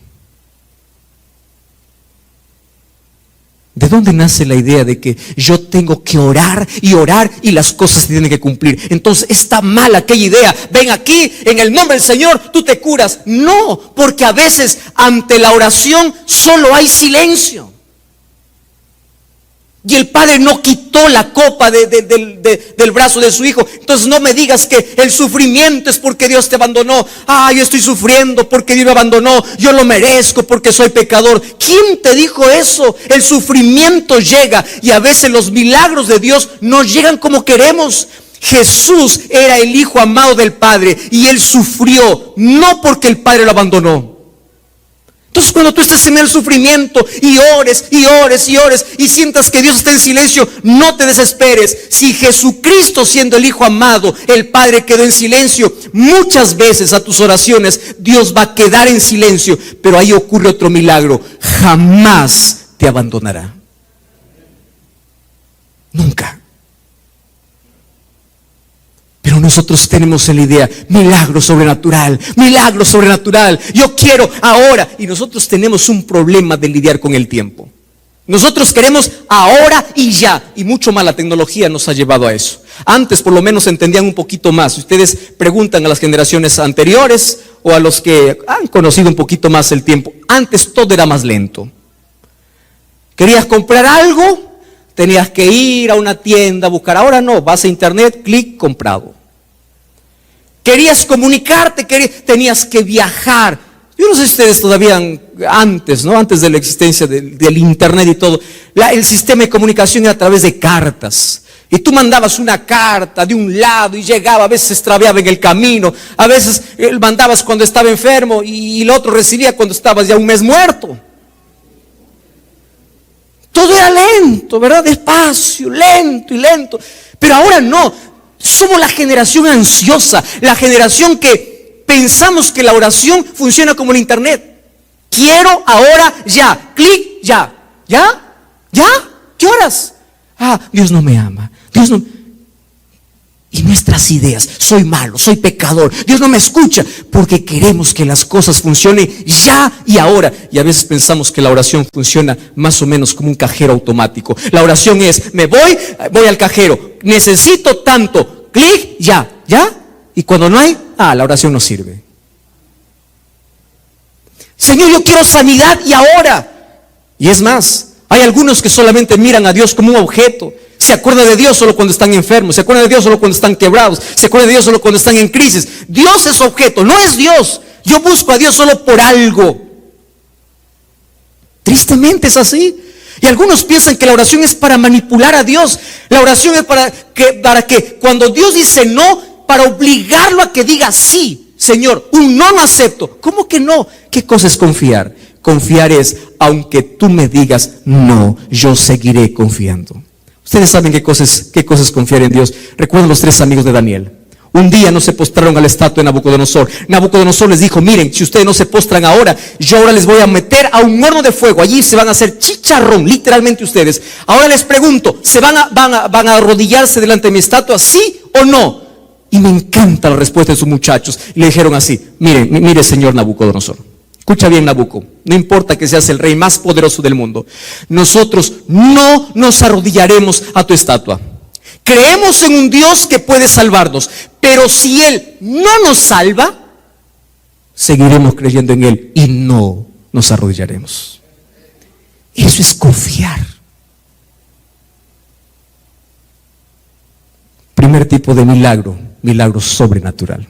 ¿De dónde nace la idea de que yo tengo que orar y las cosas se tienen que cumplir? Entonces está mal aquella idea. Ven aquí, en el nombre del Señor, tú te curas. No, porque a veces ante la oración solo hay silencio. Y el Padre no quitó la copa del brazo de su Hijo. Entonces no me digas que el sufrimiento es porque Dios te abandonó. Yo estoy sufriendo porque Dios me abandonó. Yo lo merezco porque soy pecador. ¿Quién te dijo eso? El sufrimiento llega y a veces los milagros de Dios no llegan como queremos. Jesús era el Hijo amado del Padre y Él sufrió no porque el Padre lo abandonó, Entonces cuando tú estés en el sufrimiento y ores y ores y ores y sientas que Dios está en silencio, no te desesperes. Si Jesucristo, siendo el Hijo amado, el Padre quedó en silencio, muchas veces a tus oraciones Dios va a quedar en silencio, pero ahí ocurre otro milagro: jamás te abandonará. Nunca. Pero nosotros tenemos la idea: milagro sobrenatural, milagro sobrenatural, yo quiero ahora. Y nosotros tenemos un problema de lidiar con el tiempo. Nosotros queremos ahora y ya. Y mucho más la tecnología nos ha llevado a eso. Antes por lo menos entendían un poquito más. Ustedes preguntan a las generaciones anteriores o a los que han conocido un poquito más el tiempo. Antes todo era más lento. ¿Querías comprar algo? Tenías que ir a una tienda a buscar. Ahora no, vas a internet, clic, comprado. Querías comunicarte, tenías que viajar. Yo no sé si ustedes todavía antes, ¿no? Antes de la existencia del internet y todo, el sistema de comunicación era a través de cartas. Y tú mandabas una carta de un lado y llegaba, a veces se extraviaba en el camino, a veces mandabas cuando estaba enfermo y el otro recibía cuando estabas ya un mes muerto. Todo era lento, ¿verdad? Despacio, lento y lento. Pero ahora no. Somos la generación ansiosa, la generación que pensamos que la oración funciona como el internet. Quiero ahora, ya, clic, ya. ¿Ya? ¿Ya? ¿Qué horas? Dios no me ama. Dios no. Y nuestras ideas: soy malo, soy pecador, Dios no me escucha, porque queremos que las cosas funcionen ya y ahora. Y a veces pensamos que la oración funciona más o menos como un cajero automático. La oración es: voy al cajero, necesito tanto, clic, ya. Y cuando no hay, la oración no sirve. Señor, yo quiero sanidad y ahora. Y es más, hay algunos que solamente miran a Dios como un objeto. Se acuerdan de Dios solo cuando están enfermos, se acuerdan de Dios solo cuando están quebrados, se acuerdan de Dios solo cuando están en crisis. Dios es objeto, no es Dios. Yo busco a Dios solo por algo. Tristemente es así. Y algunos piensan que la oración es para manipular a Dios. La oración es para que cuando Dios dice no, para obligarlo a que diga sí. Señor, un no acepto. ¿Cómo que no? ¿Qué cosa es confiar? Confiar es: aunque tú me digas no, yo seguiré confiando. Ustedes saben qué cosa es confiar en Dios. Recuerden los 3 amigos de Daniel. Un día no se postraron a la estatua de Nabucodonosor. Nabucodonosor les dijo: miren, si ustedes no se postran ahora, yo ahora les voy a meter a un horno de fuego. Allí se van a hacer chicharrón, literalmente ustedes. Ahora les pregunto: ¿se van a arrodillarse delante de mi estatua, sí o no? Y me encanta la respuesta de sus muchachos. Y le dijeron así: mire señor Nabucodonosor, escucha bien, Nabucco, no importa que seas el rey más poderoso del mundo, nosotros no nos arrodillaremos a tu estatua. Creemos en un Dios que puede salvarnos, pero si Él no nos salva, seguiremos creyendo en Él y no nos arrodillaremos. Eso es confiar. Primer tipo de milagro: milagro sobrenatural.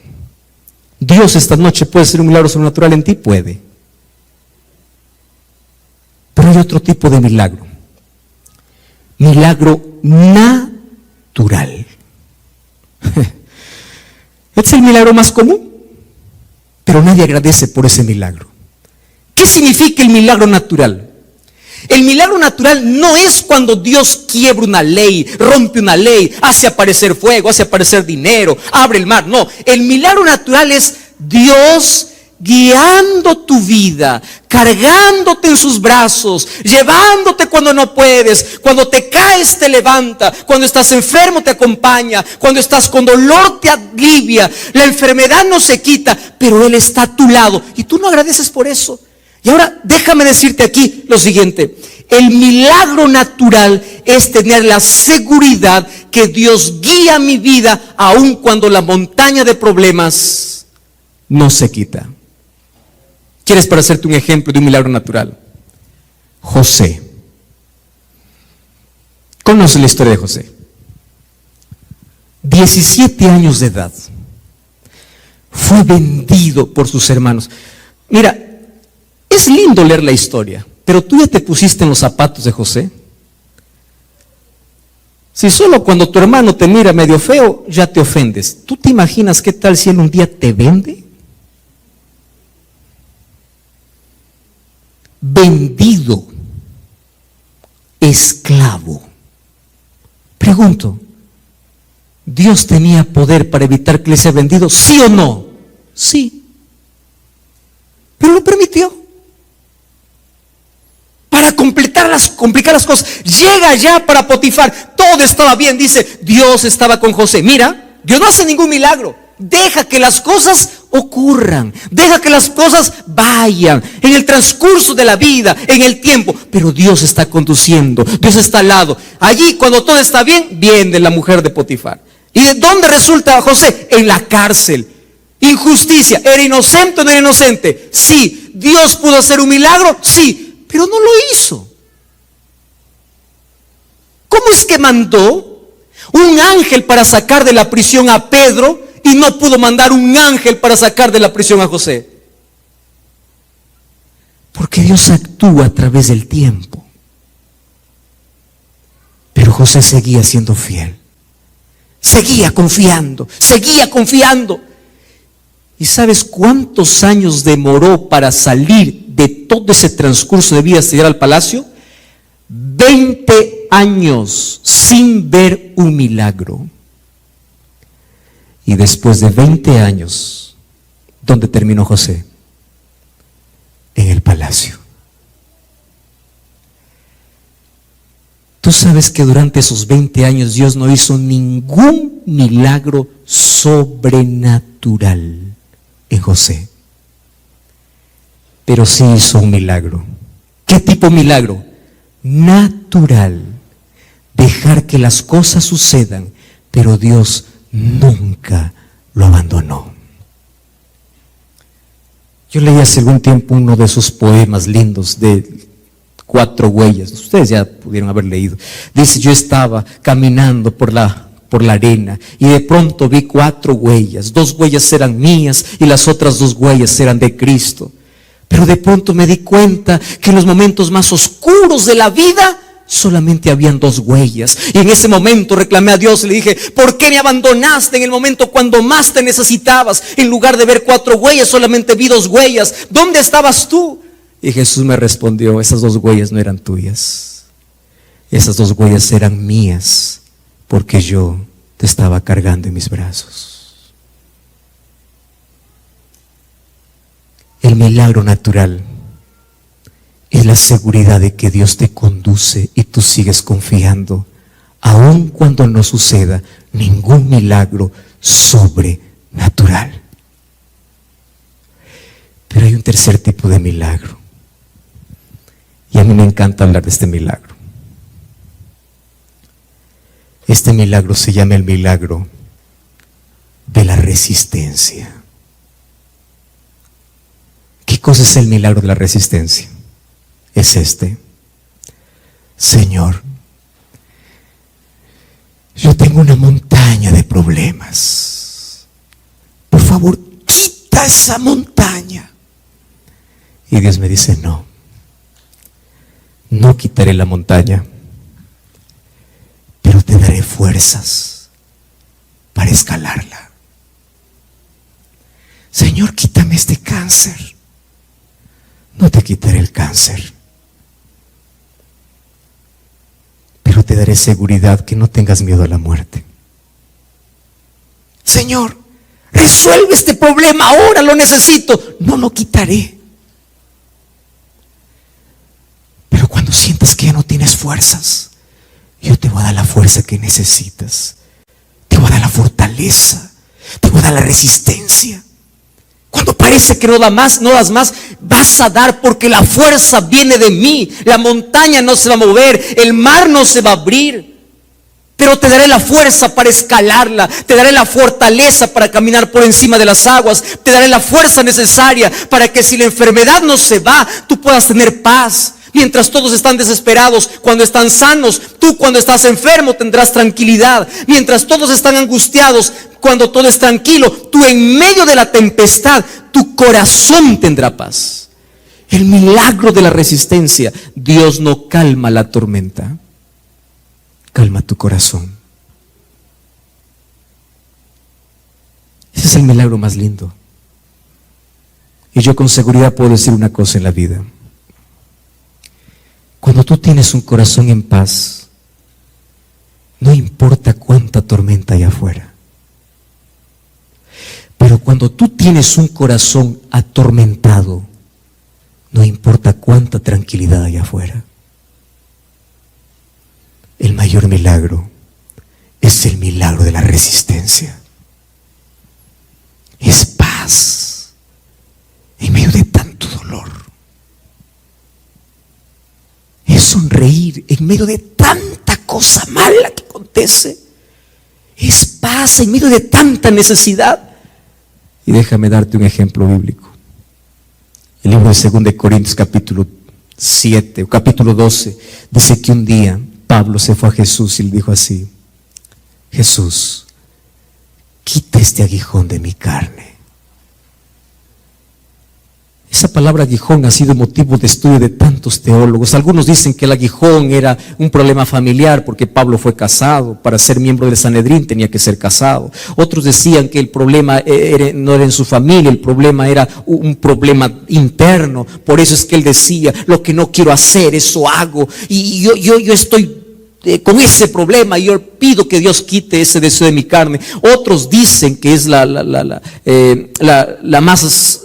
Dios esta noche puede hacer un milagro sobrenatural en ti, puede. Pero hay otro tipo de milagro: milagro natural. Este es el milagro más común, pero nadie agradece por ese milagro. ¿Qué significa el milagro natural? El milagro natural no es cuando Dios quiebra una ley, rompe una ley, hace aparecer fuego, hace aparecer dinero, abre el mar. No, el milagro natural es Dios guiando tu vida, cargándote en sus brazos, llevándote cuando no puedes, cuando te caes te levanta, cuando estás enfermo te acompaña, cuando estás con dolor te alivia, la enfermedad no se quita, pero Él está a tu lado y tú no agradeces por eso. Y ahora déjame decirte aquí lo siguiente: el milagro natural es tener la seguridad que Dios guía mi vida aun cuando la montaña de problemas no se quita. ¿Quieres para hacerte un ejemplo de un milagro natural? José. Conoce la historia de José. 17 años de edad. Fue vendido por sus hermanos. Mira, es lindo leer la historia, pero tú ya te pusiste en los zapatos de José. Si solo cuando tu hermano te mira medio feo, ya te ofendes. ¿Tú te imaginas qué tal si él un día te vende? vendido, esclavo. Pregunto, ¿Dios tenía poder para evitar que le sea vendido? ¿Sí o no? Sí. Pero lo permitió. Para complicar las cosas. Llega ya para Potifar. Todo estaba bien. Dice, Dios estaba con José. Mira, Dios no hace ningún milagro. Deja que las cosas ocurran. Deja que las cosas vayan. En el transcurso de la vida, en el tiempo. Pero Dios está conduciendo. Dios está al lado. Allí, cuando todo está bien, viene la mujer de Potifar. ¿Y de dónde resulta José? En la cárcel. Injusticia. ¿Era inocente o no era inocente? Sí. ¿Dios pudo hacer un milagro? Sí. Pero no lo hizo. ¿Cómo es que mandó un ángel para sacar de la prisión a Pedro y no pudo mandar un ángel para sacar de la prisión a José? Porque Dios actúa a través del tiempo. Pero José seguía siendo fiel. Seguía confiando, seguía confiando. ¿Y sabes cuántos años demoró para salir de todo ese transcurso de vida hasta llegar al palacio? 20 años sin ver un milagro. Y después de 20 años, ¿dónde terminó José? En el palacio. Tú sabes que durante esos 20 años Dios no hizo ningún milagro sobrenatural en José. Pero sí hizo un milagro. ¿Qué tipo de milagro? Natural. Dejar que las cosas sucedan, pero Dios nunca lo abandonó. Yo leí hace algún tiempo uno de esos poemas lindos de 4 huellas. Ustedes ya pudieron haber leído. Dice, yo estaba caminando por la arena y de pronto vi 4 huellas. 2 huellas eran mías y las otras 2 huellas eran de Cristo. Pero de pronto me di cuenta que en los momentos más oscuros de la vida solamente habían 2 huellas. Y en ese momento reclamé a Dios y le dije, ¿por qué me abandonaste en el momento cuando más te necesitabas? En lugar de ver 4 huellas, solamente vi 2 huellas. ¿Dónde estabas tú? Y Jesús me respondió, esas 2 huellas no eran tuyas. Esas 2 huellas eran mías, porque yo te estaba cargando en mis brazos. El milagro natural es la seguridad de que Dios te conduce y tú sigues confiando, aun cuando no suceda ningún milagro sobrenatural. Pero hay un tercer tipo de milagro. Y a mí me encanta hablar de este milagro. Este milagro se llama el milagro de la resistencia. ¿Qué cosa es el milagro de la resistencia? Es este. Señor, yo tengo una montaña de problemas. Por favor, quita esa montaña. Y Dios me dice, no quitaré la montaña, pero te daré fuerzas para escalarla. Señor, quítame este cáncer. No te quitaré el cáncer, pero te daré seguridad que no tengas miedo a la muerte. Señor, resuelve este problema ahora, lo necesito. No lo quitaré. Pero cuando sientas que ya no tienes fuerzas, yo te voy a dar la fuerza que necesitas. Te voy a dar la fortaleza. Te voy a dar la resistencia. Cuando parece que no das más, vas a dar, porque la fuerza viene de mí. La montaña no se va a mover, el mar no se va a abrir, pero te daré la fuerza para escalarla. Te daré la fortaleza para caminar por encima de las aguas. Te daré la fuerza necesaria para que si la enfermedad no se va, tú puedas tener paz. Mientras todos están desesperados, cuando están sanos, tú cuando estás enfermo tendrás tranquilidad. Mientras todos están angustiados, cuando todo es tranquilo, tú en medio de la tempestad, tu corazón tendrá paz. El milagro de la resistencia. Dios no calma la tormenta, calma tu corazón. Ese es el milagro más lindo. Y yo con seguridad puedo decir una cosa en la vida: Cuando tú tienes un corazón en paz, no importa cuánta tormenta hay afuera. Pero cuando tú tienes un corazón atormentado, no importa cuánta tranquilidad hay afuera. El mayor milagro es el milagro de la resistencia. Es paz en medio de tanto dolor. Es sonreír en medio de tanta cosa mala que acontece. Es paz en medio de tanta necesidad. Y déjame darte un ejemplo bíblico. El libro de 2 Corintios capítulo 7 o capítulo 12 dice que un día Pablo se fue a Jesús y le dijo así: Jesús, quita este aguijón de mi carne. Esa palabra aguijón ha sido motivo de estudio de tantos teólogos. Algunos dicen que el aguijón era un problema familiar porque Pablo fue casado. Para ser miembro del Sanedrín tenía que ser casado. Otros decían que el problema no era en su familia, el problema era un problema interno. Por eso es que él decía: lo que no quiero hacer, eso hago. Y yo estoy con ese problema y yo pido que Dios quite ese deseo de mi carne. Otros dicen que es la más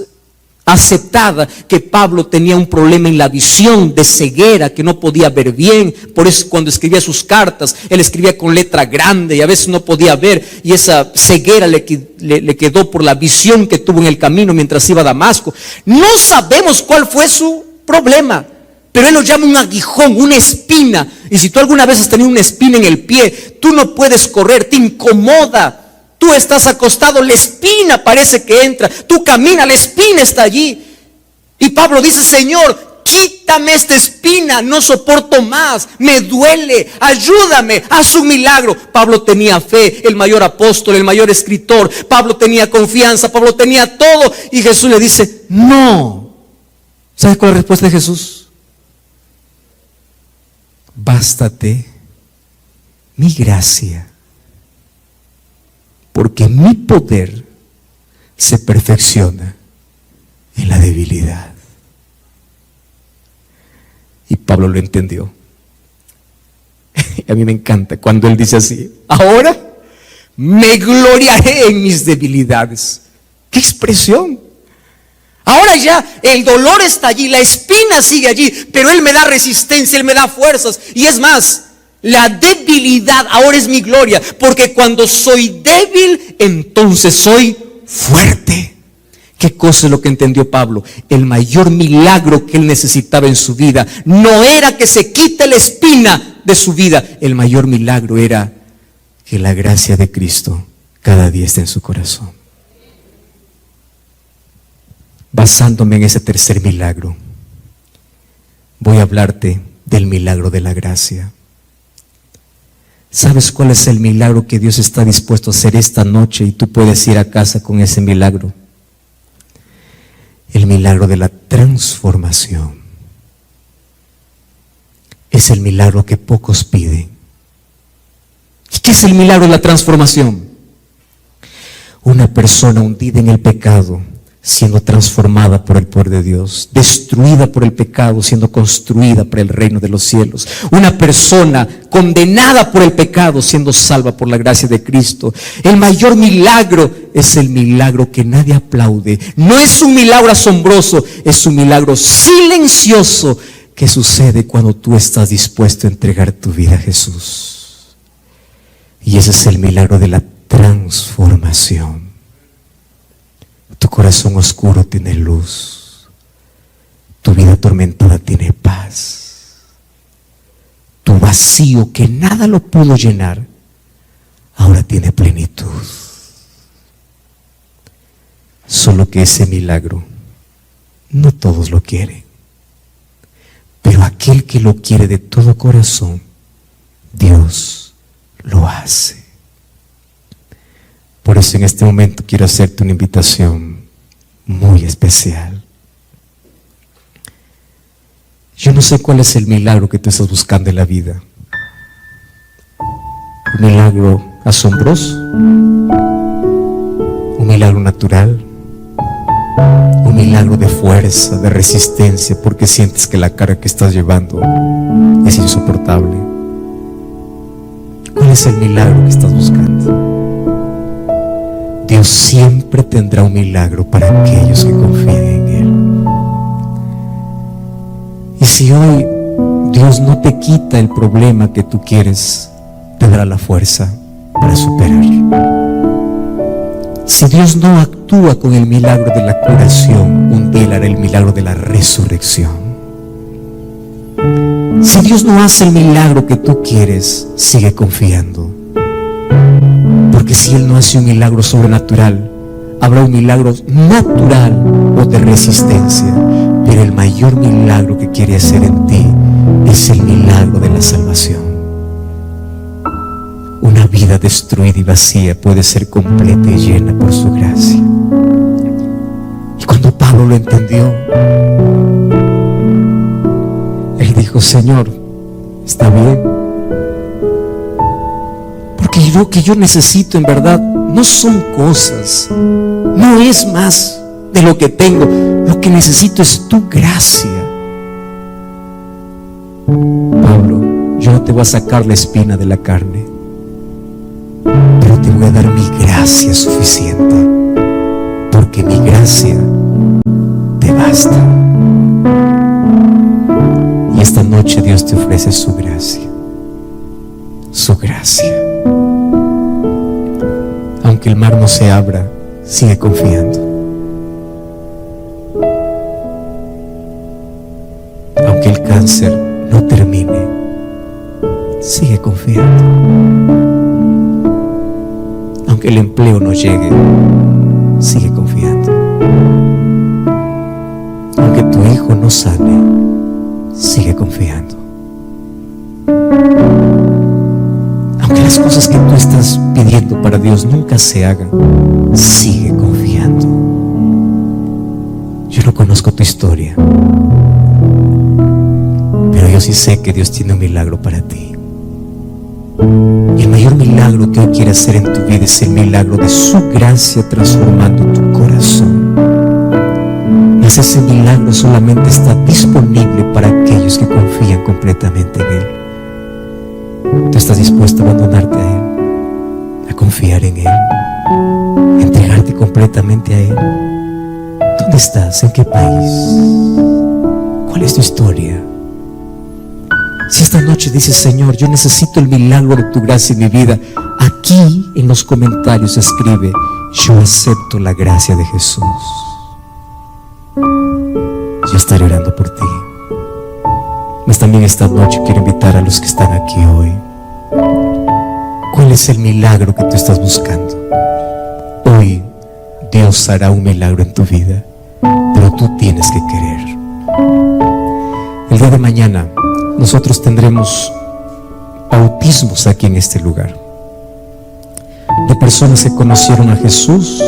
aceptada, que Pablo tenía un problema en la visión de ceguera, que no podía ver bien. Por eso cuando escribía sus cartas, él escribía con letra grande y a veces no podía ver, y esa ceguera le quedó por la visión que tuvo en el camino mientras iba a Damasco. No sabemos cuál fue su problema, pero él lo llama un aguijón, una espina. Y si tú alguna vez has tenido una espina en el pie, tú no puedes correr, te incomoda. Tú estás acostado, la espina parece que entra. Tú caminas, la espina está allí. Y Pablo dice: Señor, quítame esta espina, no soporto más, me duele, ayúdame, haz un milagro. Pablo tenía fe, el mayor apóstol, el mayor escritor. Pablo tenía confianza, Pablo tenía todo. Y Jesús le dice: no. ¿Sabes cuál es la respuesta de Jesús? Bástate mi gracia, porque mi poder se perfecciona en la debilidad. Y Pablo lo entendió. A mí me encanta cuando él dice así: ahora me gloriaré en mis debilidades. ¡Qué expresión! Ahora ya el dolor está allí, la espina sigue allí, pero él me da resistencia, él me da fuerzas. Y es más, la debilidad ahora es mi gloria, porque cuando soy débil, entonces soy fuerte. ¿Qué cosa es lo que entendió Pablo? El mayor milagro que él necesitaba en su vida no era que se quite la espina de su vida. El mayor milagro era que la gracia de Cristo cada día esté en su corazón. Basándome en ese tercer milagro, voy a hablarte del milagro de la gracia. ¿Sabes cuál es el milagro que Dios está dispuesto a hacer esta noche y tú puedes ir a casa con ese milagro? El milagro de la transformación. Es el milagro que pocos piden. ¿Y qué es el milagro de la transformación? Una persona hundida en el pecado siendo transformada por el poder de Dios, destruida por el pecado, siendo construida para el reino de los cielos. Una persona condenada por el pecado, siendo salva por la gracia de Cristo. El mayor milagro es el milagro que nadie aplaude. No es un milagro asombroso, es un milagro silencioso que sucede cuando tú estás dispuesto a entregar tu vida a Jesús. Y ese es el milagro de la transformación. Tu corazón oscuro tiene luz. Tu vida atormentada tiene paz. Tu vacío que nada lo pudo llenar, ahora tiene plenitud. Solo que ese milagro no todos lo quieren. Pero aquel que lo quiere de todo corazón, Dios lo hace. Por eso en este momento quiero hacerte una invitación muy especial. Yo no sé cuál es el milagro que tú estás buscando en la vida. Un milagro asombroso, un milagro natural, un milagro de fuerza, de resistencia, porque sientes que la carga que estás llevando es insoportable. ¿Cuál es el milagro que estás buscando? Dios siempre tendrá un milagro para aquellos que confíen en Él. Y si hoy Dios no te quita el problema que tú quieres, te dará la fuerza para superarlo. Si Dios no actúa con el milagro de la curación, un día hará el milagro de la resurrección. Si Dios no hace el milagro que tú quieres, sigue confiando. Porque si Él no hace un milagro sobrenatural, habrá un milagro natural o de resistencia. Pero el mayor milagro que quiere hacer en ti es el milagro de la salvación. Una vida destruida y vacía puede ser completa y llena por su gracia. Y cuando Pablo lo entendió, él dijo: Señor, está bien, porque lo que yo necesito en verdad no son cosas, no es más de lo que tengo. Lo que necesito es tu gracia. Pablo, yo no te voy a sacar la espina de la carne, pero te voy a dar mi gracia suficiente, porque mi gracia te basta. Y esta noche Dios te ofrece su gracia, su gracia. Aunque el mar no se abra, sigue confiando. Aunque el cáncer no termine, sigue confiando. Aunque el empleo no llegue, sigue confiando. Aunque tu hijo no sane, sigue confiando. Aunque las cosas que tú estás pidiendo para Dios nunca se hagan, sigue confiando. Yo no conozco tu historia, pero yo sí sé que Dios tiene un milagro para ti. Y el mayor milagro que hoy quiere hacer en tu vida es el milagro de su gracia transformando tu corazón. Mas ese milagro solamente está disponible para aquellos que confían completamente en Él. ¿Tú estás dispuesto a abandonarte a Él, a confiar en Él, a entregarte completamente a Él? ¿Dónde estás? ¿En qué país? ¿Cuál es tu historia? Si esta noche dices: Señor, yo necesito el milagro de tu gracia en mi vida, aquí en los comentarios escribe: yo acepto la gracia de Jesús. Yo estaré orando por ti. Mas también esta noche quiero invitar a los que están aquí hoy. ¿Cuál es el milagro que tú estás buscando? Hoy Dios hará un milagro en tu vida, pero tú tienes que querer. El día de mañana nosotros tendremos bautismos aquí en este lugar, de personas que conocieron a Jesús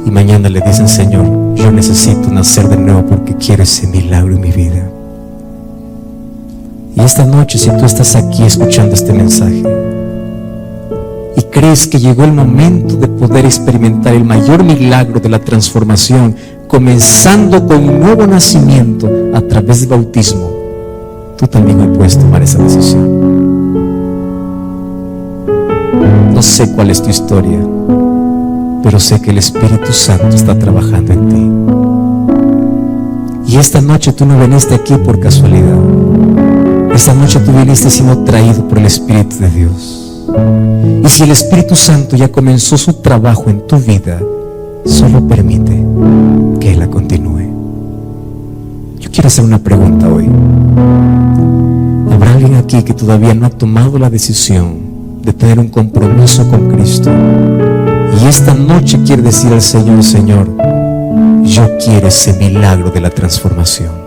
y mañana le dicen: Señor, yo necesito nacer de nuevo porque quiero ese milagro en mi vida. Y esta noche, si tú estás aquí escuchando este mensaje y crees que llegó el momento de poder experimentar el mayor milagro de la transformación, comenzando con un nuevo nacimiento a través del bautismo, tú también hoy puedes tomar esa decisión. No sé cuál es tu historia, pero sé que el Espíritu Santo está trabajando en ti. Y esta noche tú no viniste aquí por casualidad. Esta noche tú viniste siendo traído por el Espíritu de Dios. Y si el Espíritu Santo ya comenzó su trabajo en tu vida, solo permite que Él la continúe. Yo quiero hacer una pregunta hoy. ¿Habrá alguien aquí que todavía no ha tomado la decisión de tener un compromiso con Cristo? Y esta noche quiere decir al Señor: Señor, yo quiero ese milagro de la transformación.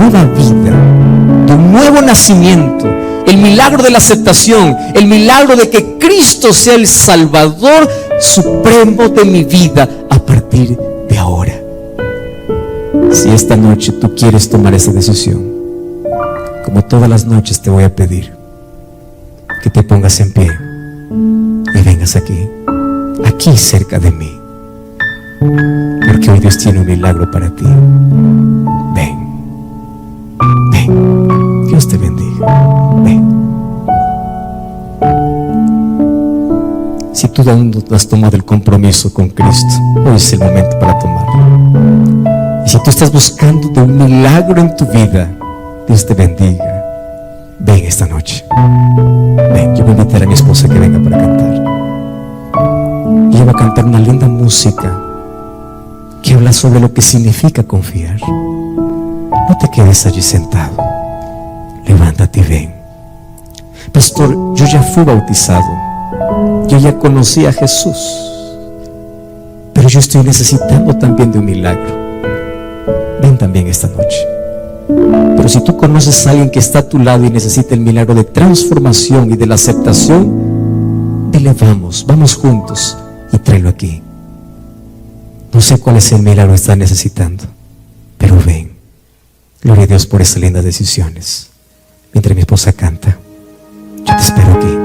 nueva vida, de un nuevo nacimiento, el milagro de la aceptación, el milagro de que Cristo sea el Salvador supremo de mi vida a partir de ahora. Si esta noche tú quieres tomar esa decisión, como todas las noches te voy a pedir que te pongas en pie y vengas aquí cerca de mí, porque hoy Dios tiene un milagro para ti. Ven, Dios te bendiga. Ven. Si tú aún no has tomado el compromiso con Cristo, hoy es el momento para tomarlo. Y si tú estás buscando de un milagro en tu vida, Dios te bendiga. Ven esta noche. Ven, yo voy a invitar a mi esposa que venga para cantar. Y ella va a cantar una linda música que habla sobre lo que significa confiar. No te quedes allí sentado. Levántate y ven. Pastor, yo ya fui bautizado. Yo ya conocí a Jesús. Pero yo estoy necesitando también de un milagro. Ven también esta noche. Pero si tú conoces a alguien que está a tu lado y necesita el milagro de transformación y de la aceptación, dile vamos juntos y tráelo aquí. No sé cuál es el milagro que estás necesitando, pero ven. Gloria a Dios por esas lindas decisiones. Mientras mi esposa canta, yo te espero aquí.